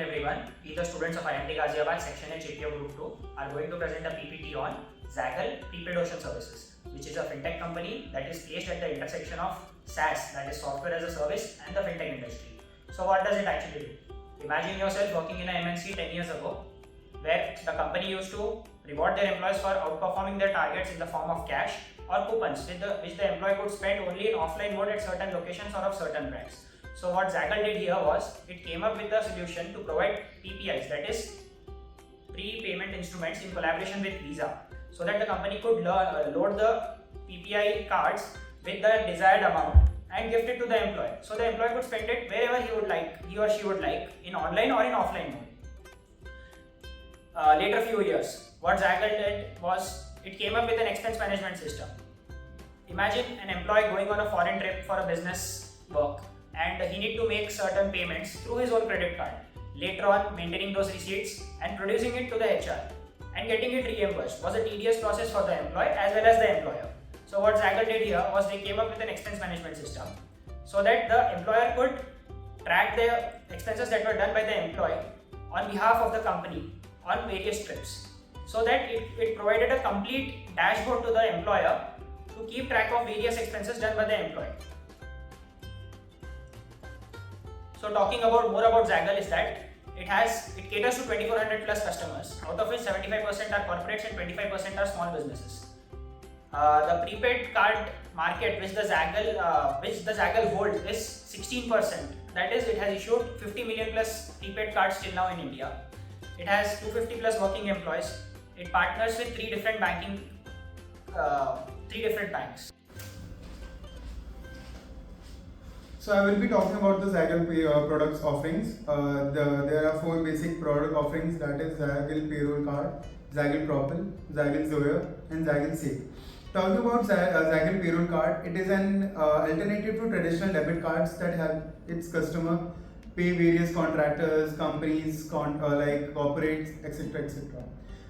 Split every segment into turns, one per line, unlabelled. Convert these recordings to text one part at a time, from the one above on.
everyone. We, the students of IIT Ghaziabad Section A CPO Group 2, are going to present a PPT on Zaggle Prepaid Ocean Services, which is a fintech company that is placed at the intersection of SaaS, that is software as a service, and the fintech industry. So what does it actually do? Imagine yourself working in a MNC 10 years ago, where the company used to reward their employees for outperforming their targets in the form of cash or coupons, which the employee could spend only in offline mode at certain locations or of certain brands. So what Zaggle did here was, it came up with a solution to provide PPIs, that is pre-payment instruments, in collaboration with Visa, so that the company could load the PPI cards with the desired amount and gift it to the employee. So the employee could spend it wherever he or she would like, in online or in offline mode. Later few years, what Zaggle did was, it came up with an expense management system. Imagine an employee going on a foreign trip for a business work, and he need to make certain payments through his own credit card. Later on, maintaining those receipts and producing it to the HR and getting it reimbursed was a tedious process for the employee as well as the employer. So what Zaggle did here was, they came up with an expense management system so that the employer could track the expenses that were done by the employee on behalf of the company on various trips, so that it provided a complete dashboard to the employer to keep track of various expenses done by the employee. So talking more about Zaggle is that it caters to 2400 plus customers, out of which 75% are corporates and 25% are small businesses. The prepaid card market which the Zaggle holds is 16%. That is, it has issued 50 million plus prepaid cards till now in India. It has 250 plus working employees. It partners with three different banks.
So I will be talking about the Zaggle products offerings. There are four basic product offerings, that is Zaggle Payroll Card, Zaggle Propel, Zaggle Zoyer, and Zaggle Save. Talking about Zaggle Payroll Card, it is an alternative to traditional debit cards that help its customer pay various contractors, companies, like corporates, etc.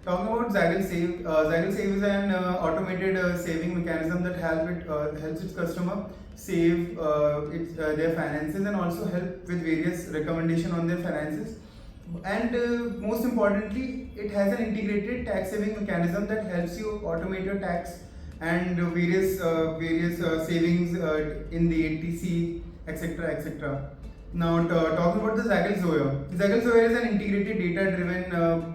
Talking about Zaggle Save, Zaggle Save is an automated saving mechanism that helps its customer save their finances and also help with various recommendations on their finances. And most importantly, it has an integrated tax saving mechanism that helps you automate your tax and various savings in the ATC, etc. Now talking about the Zaggle Zoyer. Zaggle Zoyer is an integrated data-driven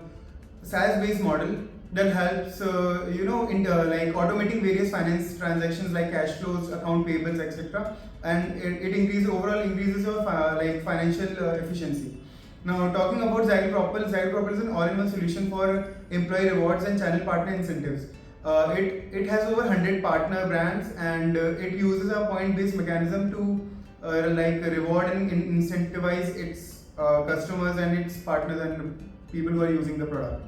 SaaS-based model that helps like automating various finance transactions like cash flows, account payables, etc. And it overall increases your financial efficiency. Now talking about Zaggle Propel. Zaggle Propel is an all-in-one solution for employee rewards and channel partner incentives. It has over 100 partner brands, and it uses a point-based mechanism to reward and incentivize its customers and its partners and people who are using the product.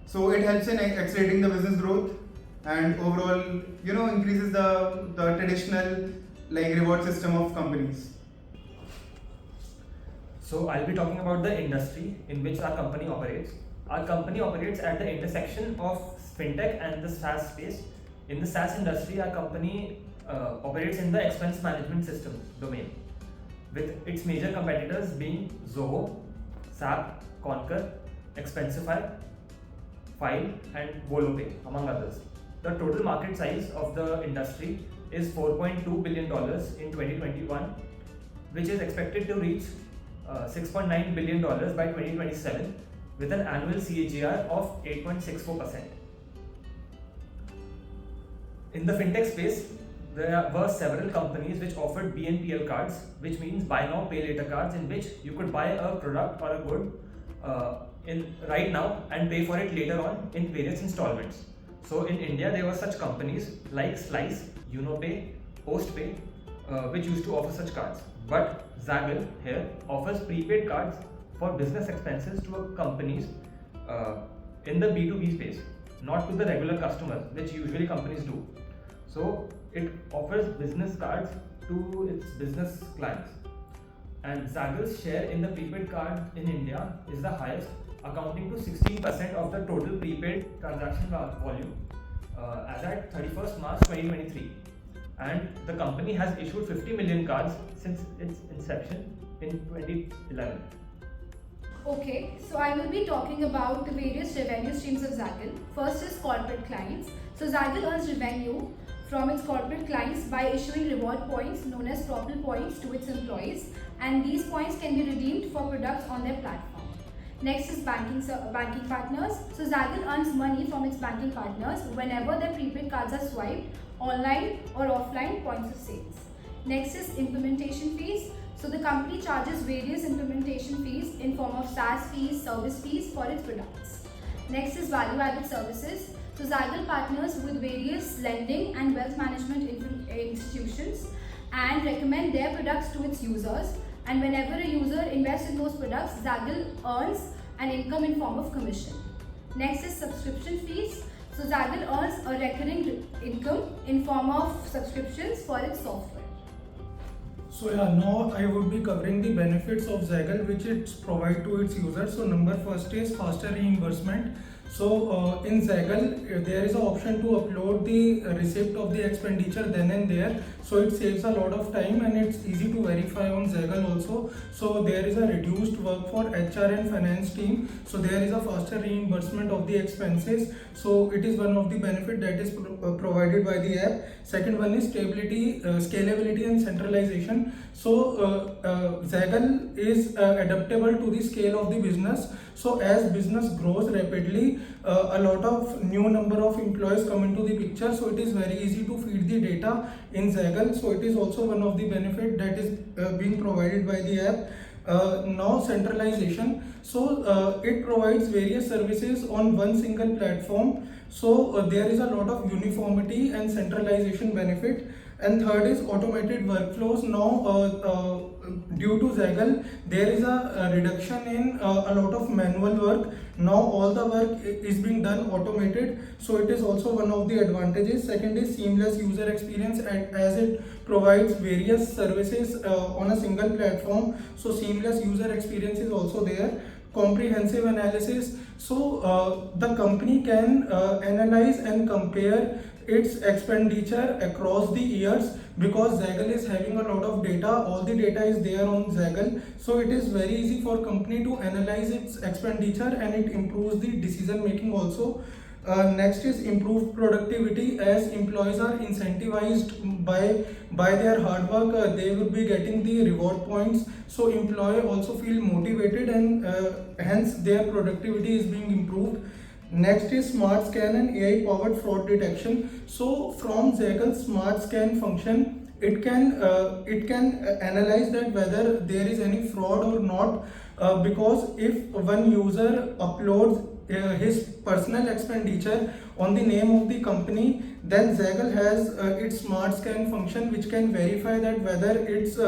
So it helps in accelerating the business growth and overall, increases the traditional reward system of companies.
So I'll be talking about the industry in which our company operates. Our company operates at the intersection of fintech and the SaaS space. In the SaaS industry, our company operates in the expense management system domain, with its major competitors being Zoho, SAP, Concur, Expensify, File, and VoloPay, among others. The total market size of the industry is $4.2 billion in 2021, which is expected to reach $6.9 billion by 2027, with an annual CAGR of 8.64%. In the fintech space, there were several companies which offered BNPL cards, which means buy now, pay later cards, in which you could buy a product or a good right now and pay for it later on in various installments. So in India, there were such companies like Slice, UnoPay, Postpay, which used to offer such cards. But Zaggle here offers prepaid cards for business expenses to companies in the B2B space, not to the regular customers, which usually companies do. So it offers business cards to its business clients. And Zaggle's share in the prepaid card in India is the highest, accounting to 16% of the total prepaid transaction volume as at 31st March 2023. And the company has issued 50 million cards since its inception in 2011.
Okay, so I will be talking about the various revenue streams of Zaggle. First is corporate clients. So Zaggle earns revenue from its corporate clients by issuing reward points known as Propel points to its employees, and these points can be redeemed for products on their platform. Next is banking partners. So Zaggle earns money from its banking partners whenever their prepaid cards are swiped online or offline points of sales. Next is implementation fees. So the company charges various implementation fees in form of SaaS fees, service fees for its products. Next is value-added services. So Zaggle partners with various lending and wealth management institutions and recommend their products to its users. And whenever a user invests in those products, Zaggle earns an income in form of commission. Next is subscription fees. So Zaggle earns a recurring income in form of subscriptions for its software.
So yeah, now I would be covering the benefits of Zaggle which it provides to its users. So number first is faster reimbursement. So in Zaggle there is an option to upload the receipt of the expenditure then and there. So it saves a lot of time and it's easy to verify on Zaggle also. So there is a reduced work for HR and finance team. So there is a faster reimbursement of the expenses. So it is one of the benefit that is provided by the app. Second one is stability, scalability and centralization. So Zaggle is adaptable to the scale of the business. So as business grows rapidly, a lot of new number of employees come into the picture. So it is very easy to feed the data in Zaggle. So it is also one of the benefit that is being provided by the app. Now centralization. So it provides various services on one single platform. So there is a lot of uniformity and centralization benefit. And third is automated workflows. Now due to Zaggle there is a reduction in a lot of manual work. Now all the work is being done automated, so it is also one of the advantages. Second is seamless user experience, as it provides various services on a single platform, so seamless user experience is also there. Comprehensive analysis. So the company can analyze and compare its expenditure across the years, because Zaggle is having a lot of data. All the data is there on Zaggle, so it is very easy for company to analyze its expenditure and it improves the decision making also. Next is improved productivity. As employees are incentivized by their hard work, they will be getting the reward points, so employee also feel motivated and hence their productivity is being improved. Next is Smart Scan and AI powered fraud detection. So from Zaggle Smart Scan function, it can analyze that whether there is any fraud or not, because if one user uploads his personal expenditure on the name of the company, then Zaggle has its Smart Scan function which can verify that whether it's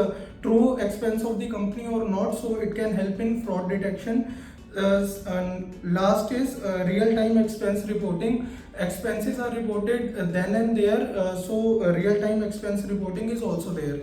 true expense of the company or not, so it can help in fraud detection. Last is real-time expense reporting. Expenses are reported then and there, so real-time expense reporting is also there.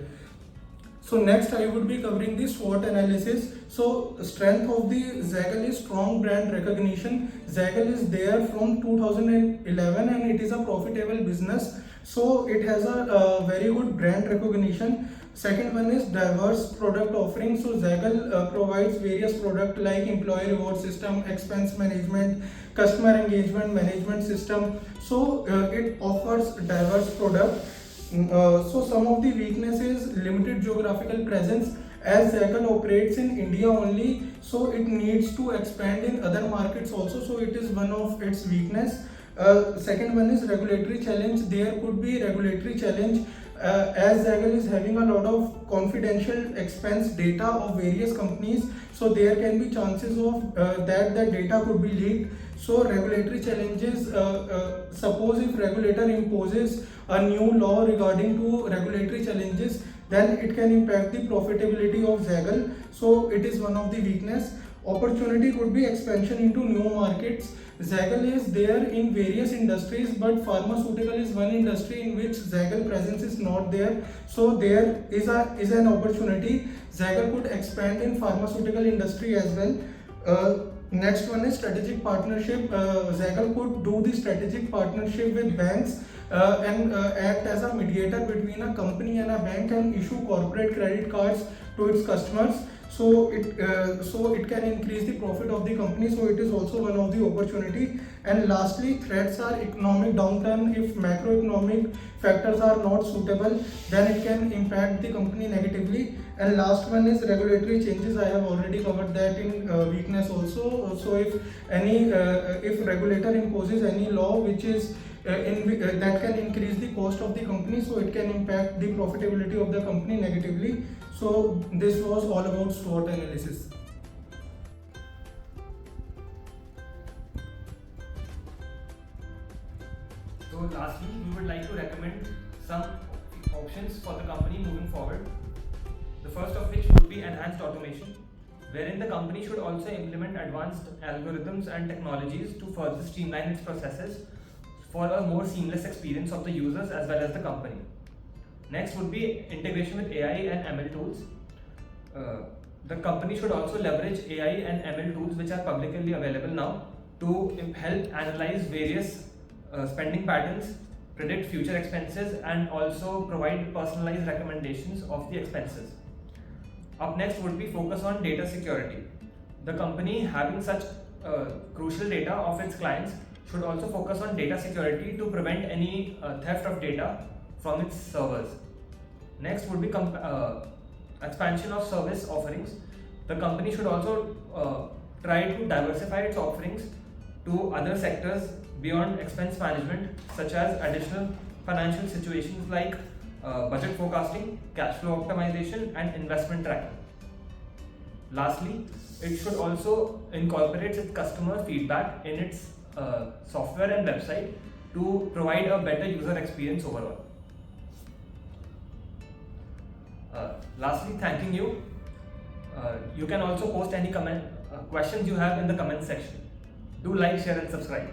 So next I would be covering the SWOT analysis. So strength of the Zaggle is strong brand recognition. Zaggle is there from 2011 and it is a profitable business. So it has a very good brand recognition. Second one is diverse product offering. So Zaggle provides various products like employee reward system, expense management, customer engagement management system. So it offers diverse product. So some of the weaknesses: limited geographical presence. As Zaggle operates in India only, so it needs to expand in other markets also. So it is one of its weakness. Second one is regulatory challenge. There could be regulatory challenge. As Zaggle is having a lot of confidential expense data of various companies, so there can be chances of that the data could be leaked. So regulatory challenges, suppose if regulator imposes a new law regarding to regulatory challenges, then it can impact the profitability of Zaggle. So it is one of the weakness. Opportunity could be expansion into new markets. Zaggle is there in various industries, but pharmaceutical is one industry in which Zaggle presence is not there. So there is an opportunity. Zaggle could expand in pharmaceutical industry as well. Next one is strategic partnership. Zaggle could do the strategic partnership with banks and act as a mediator between a company and a bank and issue corporate credit cards to its customers. so it can increase the profit of the company. So it is also one of the opportunity. And lastly, threats are economic downturn. If macroeconomic factors are not suitable, then it can impact the company negatively. And last one is regulatory changes. I have already covered that in weakness also. So if regulator imposes any law which is that can increase the cost of the company, so it can impact the profitability of the company negatively. So this was all about SWOT analysis.
So lastly, we would like to recommend some options for the company moving forward. The first of which would be enhanced automation, wherein the company should also implement advanced algorithms and technologies to further streamline its processes for a more seamless experience of the users as well as the company. Next would be integration with AI and ML tools. The company should also leverage AI and ML tools which are publicly available now to help analyze various spending patterns, predict future expenses, and also provide personalized recommendations of the expenses. Up next would be focus on data security. The company, having such crucial data of its clients, should also focus on data security to prevent any theft of data from its servers. Next would be expansion of service offerings. The company should also try to diversify its offerings to other sectors beyond expense management, such as additional financial situations like budget forecasting, cash flow optimization, and investment tracking. Lastly, it should also incorporate its customer feedback in its software and website to provide a better user experience overall. Lastly, thanking you. You can also post any questions you have in the comment section. Do like, share, and subscribe.